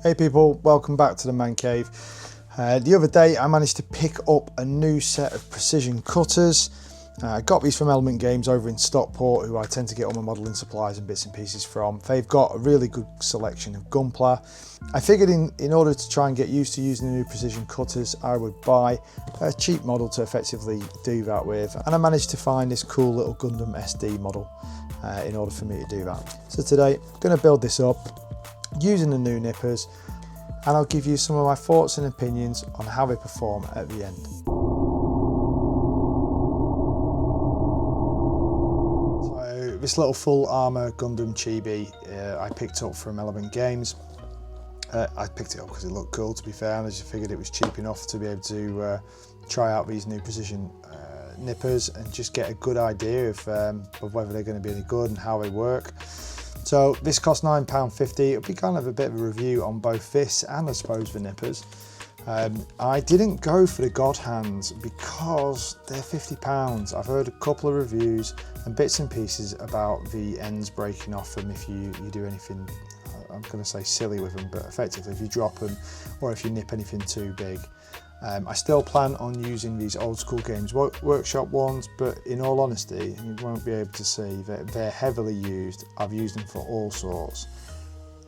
Hey people, welcome back to the Man Cave. The other day I managed to pick up a new set of precision cutters. I got these from Element Games over in Stockport, who I tend to get all my modelling supplies and bits and pieces from. They've got a really good selection of Gunpla. I figured in order to try and get used to using the new precision cutters, I would buy a cheap model to effectively do that with, and I managed to find this cool little Gundam SD model in order for me to do that. So today I'm going to build this up using the new nippers, and I'll give you some of my thoughts and opinions on how they perform at the end. So this little full armor Gundam chibi I picked up from Element Games. I picked it up because it looked cool, to be fair, and I just figured it was cheap enough to be able to try out these new precision nippers and just get a good idea of whether they're going to be any good and how they work. So this cost £9.50. It'll be kind of a bit of a review on both this and I suppose the nippers. I didn't go for the God Hands because they're £50. I've heard a couple of reviews and bits and pieces about the ends breaking off them if you do anything, I'm going to say silly with them, but effectively if you drop them or if you nip anything too big. I still plan on using these old school Games Workshop ones, but in all honesty, you won't be able to see that they're heavily used. I've used them for all sorts,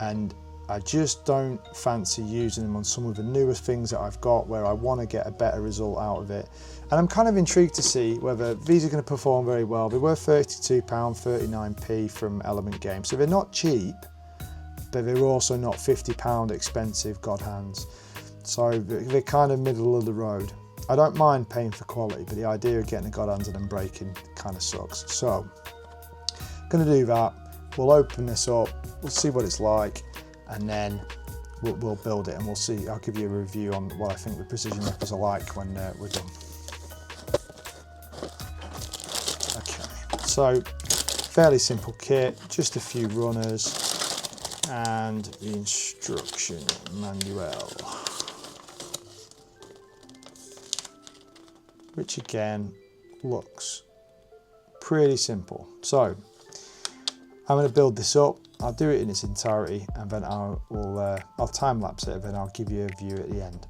and I just don't fancy using them on some of the newer things that I've got where I want to get a better result out of it. And I'm kind of intrigued to see whether these are going to perform very well. They were £32, 39p from Element Games, so they're not cheap, but they're also not £50 expensive God Hands. So they're kind of middle of the road. I don't mind paying for quality, but the idea of getting a God Hands and them breaking kind of sucks. So I'm going to do that. We'll open this up, we'll see what it's like, and then we'll build it and we'll see. I'll give you a review on what I think the precision nippers are like when we're done. Okay, so fairly simple kit, just a few runners and the instruction manual, which again looks pretty simple. So I'm going to build this up. I'll do it in its entirety and then I'll time lapse it and then I'll give you a view at the end.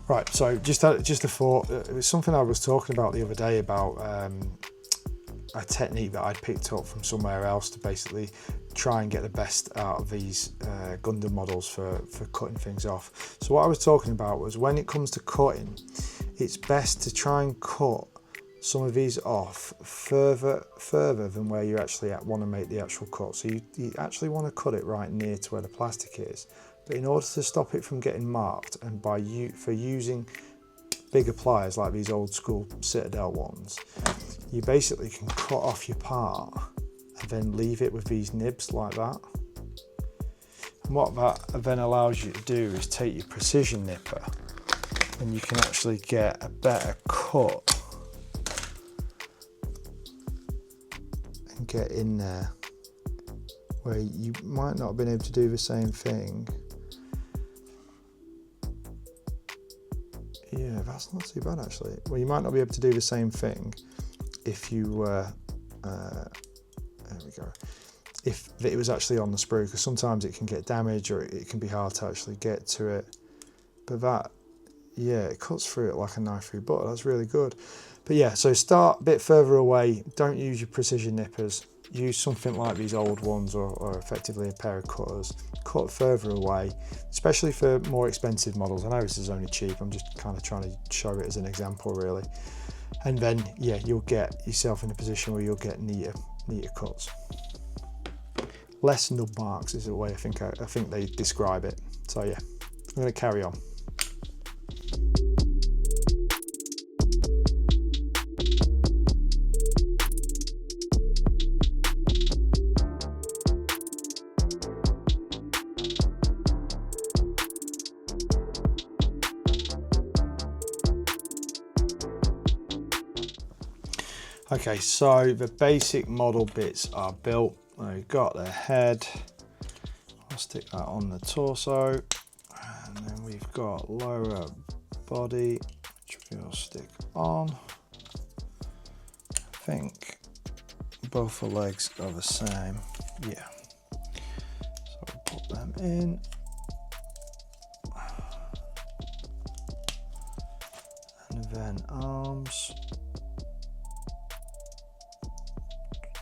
Right, so just a thought. It was something I was talking about the other day about a technique that I'd picked up from somewhere else to basically try and get the best out of these Gundam models for cutting things off. So what I was talking about was when it comes to cutting, it's best to try and cut some of these off further than where you actually want to make the actual cut. So you actually want to cut it right near to where the plastic is. But in order to stop it from getting marked, and for using bigger pliers like these old school Citadel ones, you basically can cut off your part and then leave it with these nibs like that. And what that then allows you to do is take your precision nipper and you can actually get a better cut and get in there where you might not have been able to do the same thing. Yeah, that's not too bad actually. Well, you might not be able to do the same thing if you there we go, if it was actually on the sprue, because sometimes it can get damaged or it can be hard to actually get to it. But that, yeah, it cuts through it like a knife through butter. That's really good. But yeah, so start a bit further away. Don't use your precision nippers. Use something like these old ones or effectively a pair of cutters. Cut further away, especially for more expensive models. I know this is only cheap. I'm just kind of trying to show it as an example really. And then, yeah, you'll get yourself in a position where you'll get neater cuts. Less nub marks is the way I think they describe it. So yeah, I'm going to carry on. Okay, so the basic model bits are built. We've got the head. I'll stick that on the torso, and then we've got lower body, which we'll stick on. I think both the legs are the same. Yeah. So I'll put them in. And then arms.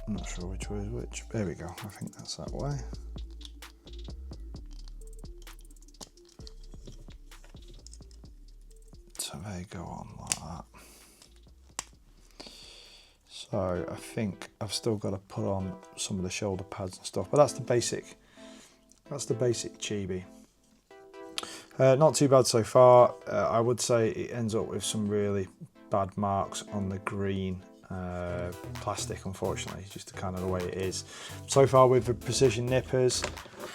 I'm not sure which way is which. There we go. I think that's that way. So they go on like that. So I think I've still got to put on some of the shoulder pads and stuff, but that's the basic chibi. Not too bad so far. I would say it ends up with some really bad marks on the green plastic, unfortunately, just kind of the way it is. So far with the Precision Nippers,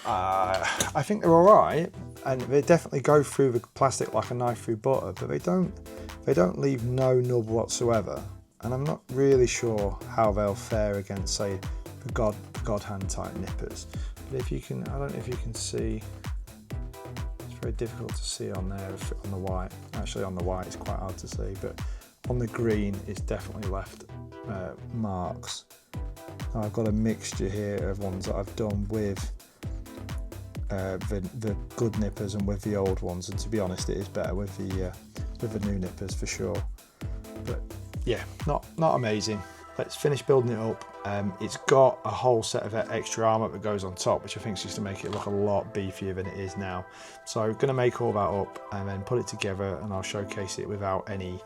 I think they're all right, and they definitely go through the plastic like a knife through butter, but they don't leave no nub whatsoever. And I'm not really sure how they'll fare against, say, the God Hand type nippers. But if you can, I don't know if you can see, it's very difficult to see on there on the white. Actually on the white it's quite hard to see, but on the green it's definitely left marks. Now I've got a mixture here of ones that I've done with the good nippers and with the old ones, and to be honest it is better with the new nippers for sure. But yeah, not amazing. Let's finish building it up. It's got a whole set of extra armor that goes on top, which I think is just to make it look a lot beefier than it is now. So I'm going to make all that up and then put it together, and I'll showcase it without any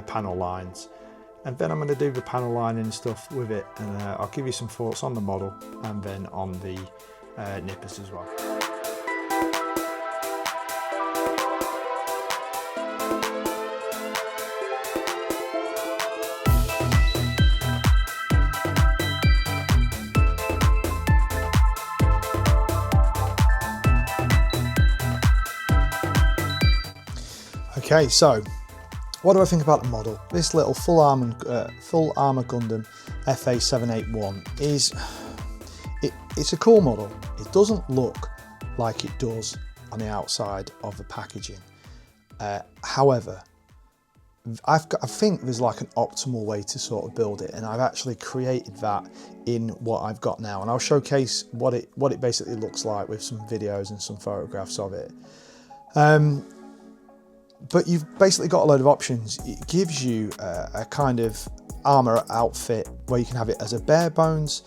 panel lines. And then I'm going to do the panel lining and stuff with it, and I'll give you some thoughts on the model and then on the nippers as well. Okay, so what do I think about the model? This little Full Armor Gundam FA781 it's a cool model. It doesn't look like it does on the outside of the packaging. However, I think there's like an optimal way to sort of build it, and I've actually created that in what I've got now, and I'll showcase what it basically looks like with some videos and some photographs of it. But you've basically got a load of options. It gives you a kind of armor outfit where you can have it as a bare bones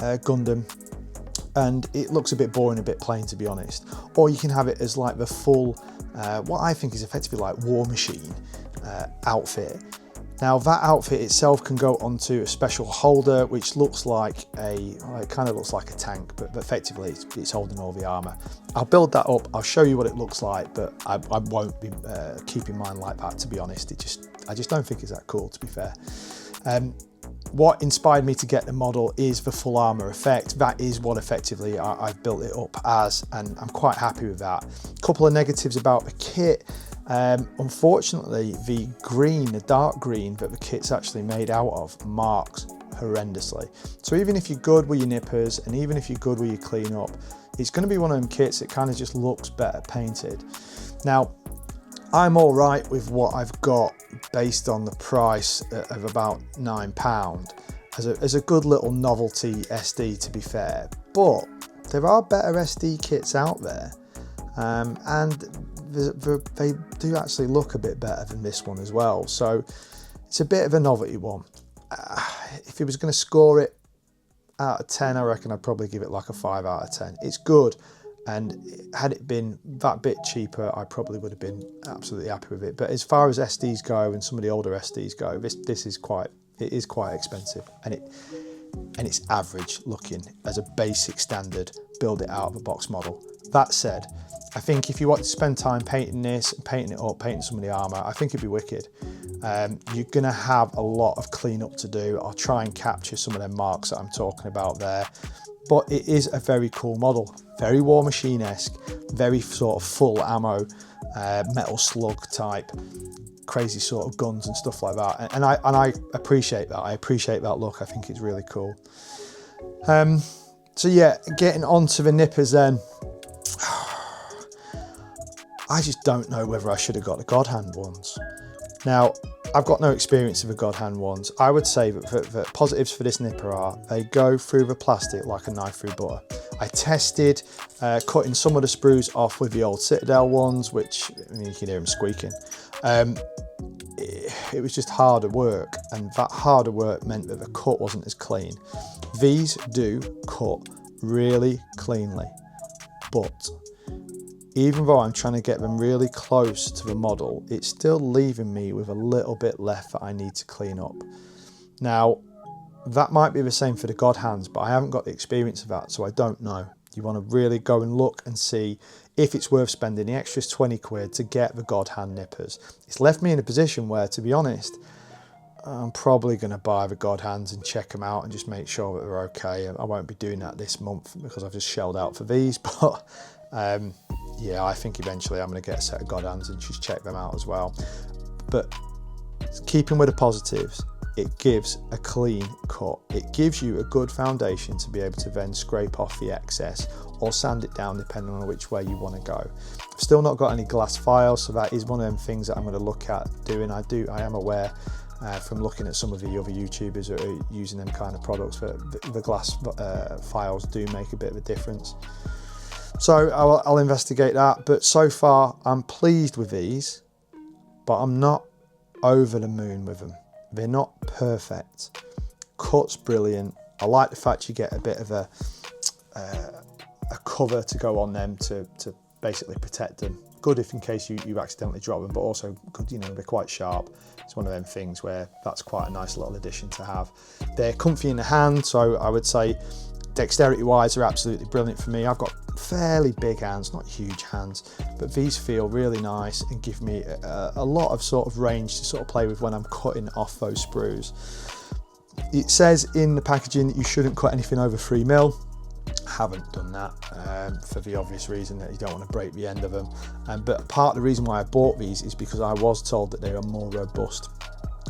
Gundam, and it looks a bit boring, a bit plain to be honest. Or you can have it as like the full, what I think is effectively like War Machine outfit. Now that outfit itself can go onto a special holder, which looks like it kind of looks like a tank, but effectively it's holding all the armor. I'll build that up, I'll show you what it looks like, but I won't be keeping mine like that, to be honest. I just don't think it's that cool, to be fair. What inspired me to get the model is the full armor effect. That is what effectively I've built it up as, and I'm quite happy with that. A couple of negatives about the kit. Unfortunately, the green, the dark green that the kit's actually made out of, marks horrendously. So even if you're good with your nippers, and even if you're good with your cleanup, it's going to be one of them kits that kind of just looks better painted. Now, I'm all right with what I've got based on the price of about £9 as a good little novelty SD, to be fair. But there are better SD kits out there, and they do actually look a bit better than this one as well. So it's a bit of a novelty one. If it was going to score it out of 10, I reckon I'd probably give it like a 5 out of 10. It's good, and had it been that bit cheaper, I probably would have been absolutely happy with it. But as far as SDs go, and some of the older SDs go, this is quite expensive, and it's average looking as a basic standard build it out of a box model. That said, I think if you want to spend time painting this, painting it up, painting some of the armor, I think it'd be wicked. You're gonna have a lot of cleanup to do. I'll try and capture some of them marks that I'm talking about there. But it is a very cool model, very War Machine-esque, very sort of full ammo, metal slug type, crazy sort of guns and stuff like that. And I appreciate that. I appreciate that look. I think it's really cool. So yeah, getting onto the nippers then. I just don't know whether I should have got the God Hand ones. Now, I've got no experience of the God Hand ones. I would say that the positives for this nipper are they go through the plastic like a knife through butter. I tested cutting some of the sprues off with the old Citadel ones, which, I mean, you can hear them squeaking. It was just harder work, and that harder work meant that the cut wasn't as clean. These do cut really cleanly, but even though I'm trying to get them really close to the model, it's still leaving me with a little bit left that I need to clean up. Now, that might be the same for the God Hands, but I haven't got the experience of that, so I don't know. You want to really go and look and see if it's worth spending the extra 20 quid to get the God Hand nippers. It's left me in a position where, to be honest, I'm probably going to buy the God Hands and check them out and just make sure that they're okay. I won't be doing that this month because I've just shelled out for these, but yeah, I think eventually I'm going to get a set of God Hands and just check them out as well. But keeping with the positives, it gives a clean cut. It gives you a good foundation to be able to then scrape off the excess or sand it down depending on which way you want to go. I've still not got any glass files, so that is one of them things that I'm going to look at doing. I am aware from looking at some of the other YouTubers that are using them kind of products that the glass files do make a bit of a difference. So I'll investigate that, but so far I'm pleased with these, but I'm not over the moon with them. They're not perfect. Cut's brilliant. I like the fact you get a bit of a cover to go on them to basically protect them. Good if in case you accidentally drop them, but also good, you know, they're quite sharp. It's one of them things where that's quite a nice little addition to have. They're comfy in the hand, so I would say dexterity wise they're absolutely brilliant for me. I've got fairly big hands, not huge hands, but these feel really nice and give me a lot of sort of range to sort of play with when I'm cutting off those sprues. It says in the packaging that you shouldn't cut anything over 3mm. Haven't done that for the obvious reason that you don't want to break the end of them. But part of the reason why I bought these is because I was told that they are more robust.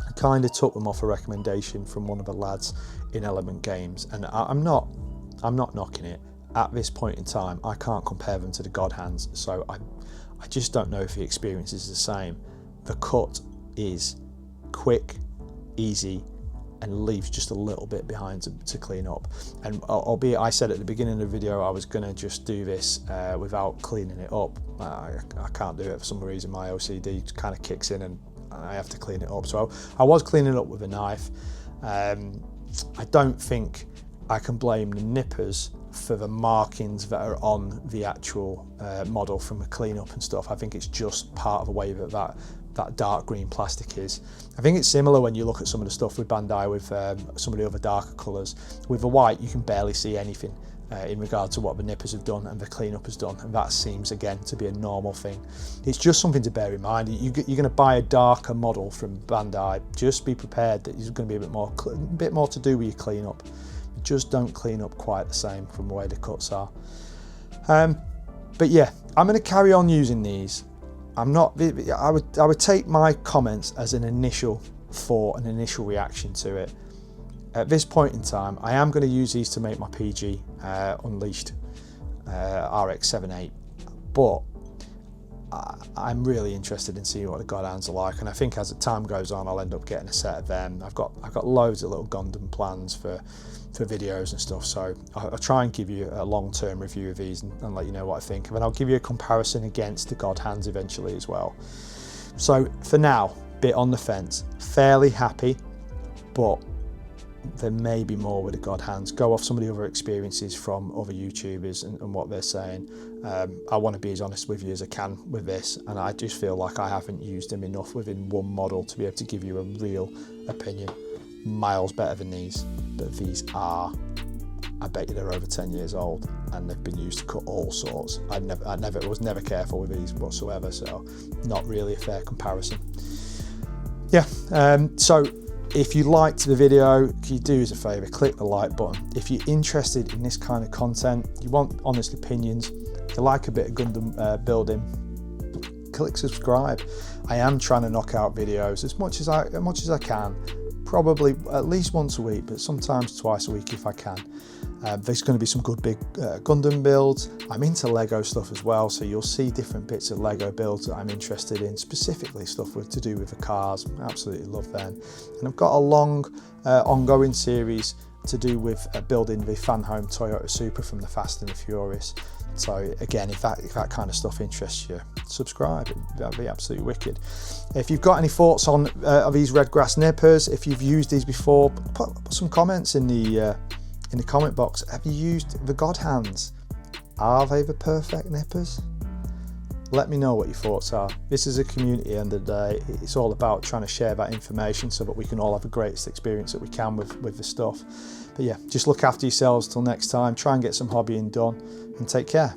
I kind of took them off a recommendation from one of the lads in Element Games, and I'm not knocking it. At this point in time, I can't compare them to the God Hands, so I just don't know if the experience is the same. The cut is quick, easy, and leaves just a little bit behind to clean up. And albeit I said at the beginning of the video I was going to just do this without cleaning it up, I can't do it for some reason. My OCD kind of kicks in and I have to clean it up. So I was cleaning it up with a knife. I don't think I can blame the nippers for the markings that are on the actual model from the cleanup and stuff. I think it's just part of the way that dark green plastic is. I think it's similar when you look at some of the stuff with Bandai with some of the other darker colours. With the white you can barely see anything in regard to what the nippers have done and the cleanup has done, and that seems again to be a normal thing. It's just something to bear in mind. You're going to buy a darker model from Bandai, just be prepared that there's going to be a bit more to do with your cleanup. Just don't clean up quite the same from the way the cuts are. But yeah, I'm going to carry on using these. I would take my comments as an initial thought, an initial reaction to it. At this point in time, I am going to use these to make my PG Unleashed RX-78, but I'm really interested in seeing what the God Hands are like, and I think as the time goes on I'll end up getting a set of them. I've got loads of little Gundam plans for videos and stuff, so I'll try and give you a long-term review of these and let you know what I think, and then I'll give you a comparison against the God Hands eventually as well. So for now, bit on the fence, fairly happy, but there may be more with the God Hands. Go off some of the other experiences from other YouTubers and what they're saying. I want to be as honest with you as I can with this, and I just feel like I haven't used them enough within one model to be able to give you a real opinion. Miles better than these, but these are, I bet you they're over 10 years old and they've been used to cut all sorts. I was never careful with these whatsoever, so not really a fair comparison. Yeah, so if you liked the video, can you do us a favour, click the like button. If you're interested in this kind of content, you want honest opinions, you like a bit of Gundam building, click subscribe. I am trying to knock out videos as much as I can, probably at least once a week, but sometimes twice a week if I can. There's going to be some good big Gundam builds. I'm into Lego stuff as well, so you'll see different bits of Lego builds that I'm interested in, specifically stuff to do with the cars. I absolutely love them. And I've got a long ongoing series to do with building the fan home Toyota Supra from the Fast and the Furious. So again, if that kind of stuff interests you, subscribe. That'd be absolutely wicked. If you've got any thoughts on these Redgrass Nippers, if you've used these before, put some comments in the comment box. Have you used the God Hands? Are they the perfect nippers? Let me know what your thoughts are. This is a community at the end of the day. It's all about trying to share that information so that we can all have the greatest experience that we can with the stuff. But yeah, just look after yourselves till next time. Try and get some hobbying done and take care.